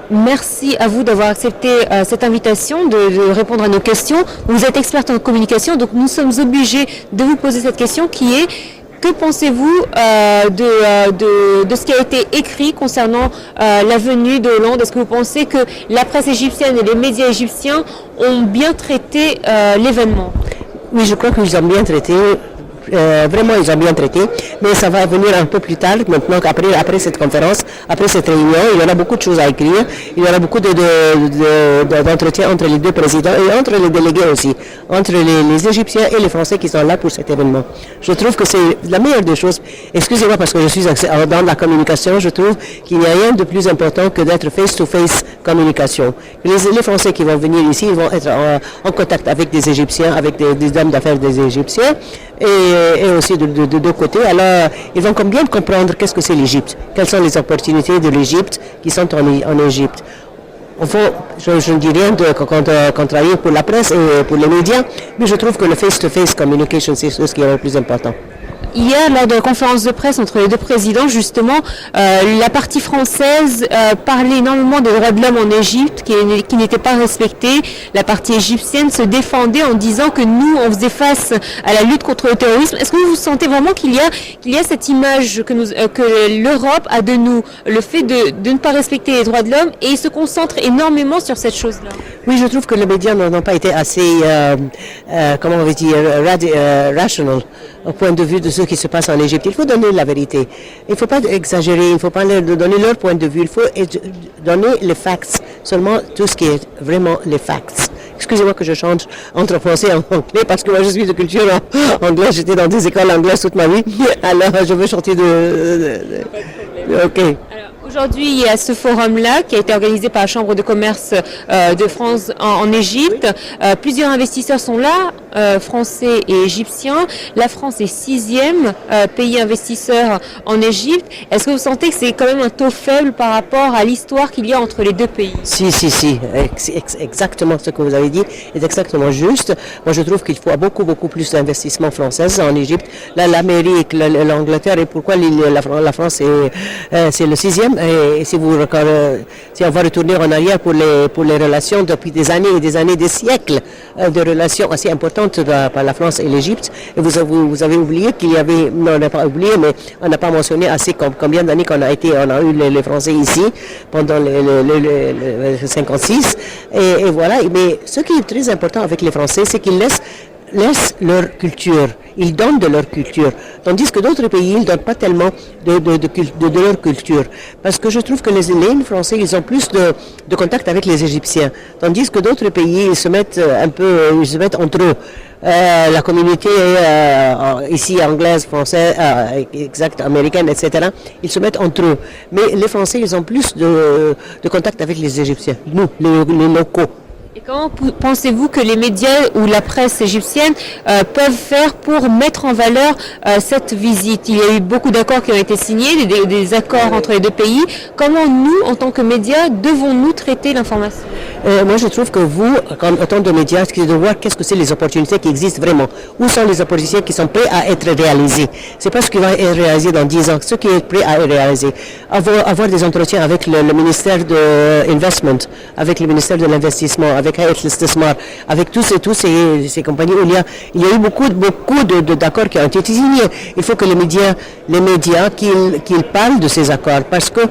Merci à vous d'avoir accepté cette invitation, de répondre à nos questions. Vous êtes experte en communication, donc nous sommes obligés de vous poser cette question qui est: que pensez-vous de ce qui a été écrit concernant la venue de Hollande? Est-ce que vous pensez que la presse égyptienne et les médias égyptiens ont bien traité l'événement? Oui, je crois qu'ils ont bien traité. Vraiment, ils ont bien traité, mais ça va venir un peu plus tard, maintenant après cette conférence, après cette réunion. Il y aura beaucoup de choses à écrire, il y aura beaucoup d'entretiens entre les deux présidents et entre les délégués aussi, entre les Égyptiens et les Français qui sont là pour cet événement. Je trouve que c'est la meilleure des choses. Excusez-moi parce que je suis dans la communication, je trouve qu'il n'y a rien de plus important que d'être face-to-face communication. Les Français qui vont venir ici, ils vont être en contact avec des Égyptiens, avec des hommes d'affaires des Égyptiens, et aussi de deux côtés. Alors, ils vont bien comprendre qu'est-ce que c'est l'Égypte, quelles sont les opportunités de l'Égypte qui sont en Égypte. Au fond, je ne dis rien de contrarier pour la presse et pour les médias, mais je trouve que le face-to-face communication, c'est ce qui est le plus important. Hier, lors de la conférence de presse entre les deux présidents, justement, la partie française parlait énormément des droits de l'homme en Égypte, qui n'étaient pas respectés. La partie égyptienne se défendait en disant que nous, on faisait face à la lutte contre le terrorisme. Est-ce que vous sentez vraiment qu'il y a cette image que l'Europe a de nous, le fait de ne pas respecter les droits de l'homme, et se concentre énormément sur cette chose-là? Oui, je trouve que les médias n'ont pas été assez, comment on va dire, rational au point de vue de ce qui se passe en Égypte. Il faut donner la vérité. Il ne faut pas exagérer, il ne faut pas donner leur point de vue. Il faut donner les facts, seulement tout ce qui est vraiment les facts. Excusez-moi que je change entre français et anglais parce que moi je suis de culture anglaise. J'étais dans des écoles anglaises toute ma vie. Alors je veux sortir OK. Aujourd'hui, il y a ce forum-là qui a été organisé par la Chambre de commerce de France en Égypte. Plusieurs investisseurs sont là, français et égyptiens. La France est 6e pays investisseur en Égypte. Est-ce que vous sentez que c'est quand même un taux faible par rapport à l'histoire qu'il y a entre les deux pays? Si. Exactement ce que vous avez dit est exactement juste. Moi, je trouve qu'il faut beaucoup plus d'investissements français en Égypte. Là, l'Amérique, l'Angleterre, et pourquoi la France c'est le 6e. Et si on va retourner en arrière pour les relations depuis des années et des siècles de relations assez importantes par la France et l'Égypte, et vous avez oublié qu'il y avait, non, on n'a pas oublié, mais on n'a pas mentionné assez combien d'années on a eu les Français ici pendant les 56, et voilà. Mais ce qui est très important avec les Français, c'est qu'ils laissent leur culture, ils donnent de leur culture, tandis que d'autres pays, ils ne donnent pas tellement de leur culture. Parce que je trouve que les Français, ils ont plus de contact avec les Égyptiens, tandis que d'autres pays, ils se mettent entre eux. La communauté ici anglaise, française, américaine, etc., ils se mettent entre eux. Mais les Français, ils ont plus de contact avec les Égyptiens, nous, les locaux. Et comment pensez-vous que les médias ou la presse égyptienne peuvent faire pour mettre en valeur cette visite? Il y a eu beaucoup d'accords qui ont été signés, des accords entre les deux pays. Comment nous, en tant que médias, devons-nous traiter l'information? Moi, je trouve que vous, en tant que médias, c'est de voir qu'est-ce que c'est les opportunités qui existent vraiment. Où sont les opportunités qui sont prêtes à être réalisées? C'est pas ce qui va être réalisé dans 10 ans, ce qui est prêt à être réalisé. Avoir des entretiens avec le ministère de l'Investment, avec le ministère de l'Investissement, avec Hayat al-Istismar, avec tous ces compagnies où il y a eu beaucoup d'accords qui ont été signés. Il faut que les médias qu'ils parlent de ces accords, parce que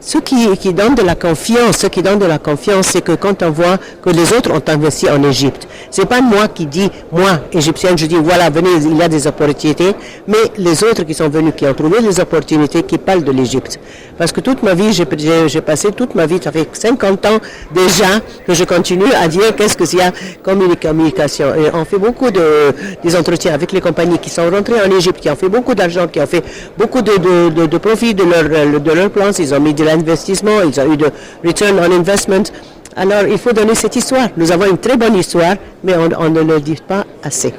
ce qui donne de la confiance, c'est que quand on voit que les autres ont investi en Égypte, c'est pas moi qui dis, moi, égyptienne, je dis voilà, venez, il y a des opportunités, mais les autres qui sont venus, qui ont trouvé les opportunités, qui parlent de l'Égypte. Parce que toute ma vie, j'ai passé toute ma vie, ça fait 50 ans déjà que je continue à dire qu'est-ce que c'est communication. Et on fait beaucoup des entretiens avec les compagnies qui sont rentrées en Égypte, qui ont fait beaucoup d'argent, qui ont fait beaucoup de profit de leur plans, ils ont mis de l'investissement, ils ont eu de return on investment. Alors il faut donner cette histoire. Nous avons une très bonne histoire, mais on ne le dit pas assez.